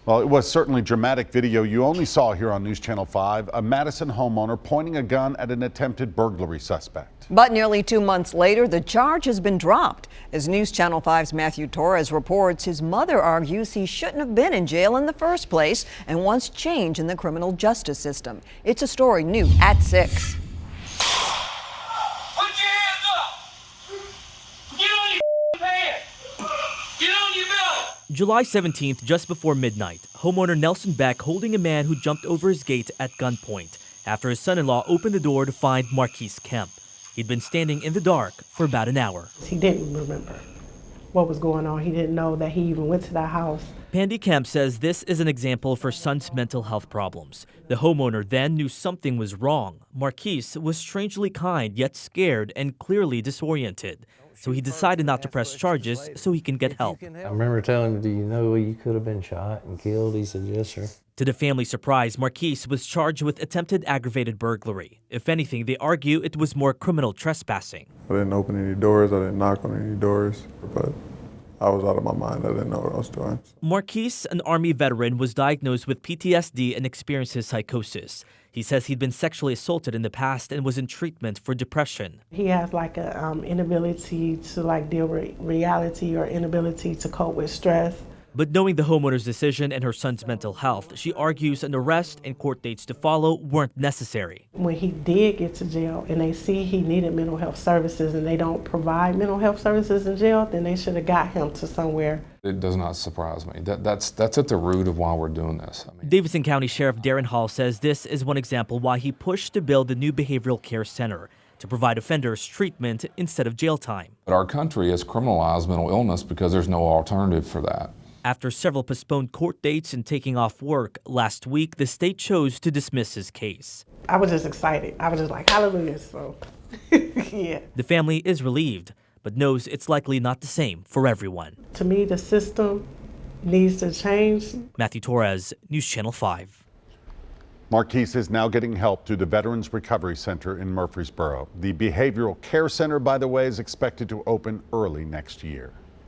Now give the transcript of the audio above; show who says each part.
Speaker 1: Well, it was certainly dramatic video you only saw here on News Channel 5. A Madison homeowner pointing a gun at an attempted burglary suspect.
Speaker 2: But nearly 2 months later, the charge has been dropped. As News Channel 5's Matthew Torres reports, his mother argues he shouldn't have been in jail in the first place and wants change in the criminal justice system. It's a story new at 6.
Speaker 3: Put your hands up! Get on your pants! Get on your belly!
Speaker 4: July 17th, just before midnight, homeowner Nelson Beck holding a man who jumped over his gate at gunpoint after his son-in-law opened the door to find Marquise Kemp. He'd been standing in the dark for about an hour.
Speaker 5: He didn't remember what was going on. He didn't know that he even went to that house.
Speaker 4: Pandy Kemp says this is an example of her son's mental health problems. The homeowner then knew something was wrong. Marquise was strangely kind, yet scared and clearly disoriented. So he decided not to press charges so he can get help.
Speaker 6: I remember telling him, do you know you could have been shot and killed? He said, yes, sir.
Speaker 4: To the family's surprise, Marquise was charged with attempted aggravated burglary. If anything, they argue it was more criminal trespassing.
Speaker 7: I didn't open any doors, I didn't knock on any doors, but I was out of my mind. I didn't know what I was doing.
Speaker 4: Marquise, an Army veteran, was diagnosed with PTSD and experiences psychosis. He says he'd been sexually assaulted in the past and was in treatment for depression.
Speaker 5: He has like a inability to deal with reality or inability to cope with stress.
Speaker 4: But knowing the homeowner's decision and her son's mental health, she argues an arrest and court dates to follow weren't necessary.
Speaker 5: When he did get to jail and they see he needed mental health services and they don't provide mental health services in jail, then they should have got him to somewhere.
Speaker 8: It does not surprise me. That's at the root of why we're doing this.
Speaker 4: Davidson County Sheriff Darren Hall says this is one example why he pushed to build the new behavioral care center to provide offenders treatment instead of jail time.
Speaker 8: But our country has criminalized mental illness because there's no alternative for that.
Speaker 4: After several postponed court dates and taking off work, last week the state chose to dismiss his case.
Speaker 5: I was just excited. I was just like, hallelujah, so yeah.
Speaker 4: The family is relieved, but knows it's likely not the same for everyone.
Speaker 5: To me, the system needs to change.
Speaker 4: Matthew Torres, News Channel 5.
Speaker 1: Marquise is now getting help through the Veterans Recovery Center in Murfreesboro. The behavioral care center, by the way, is expected to open early next year.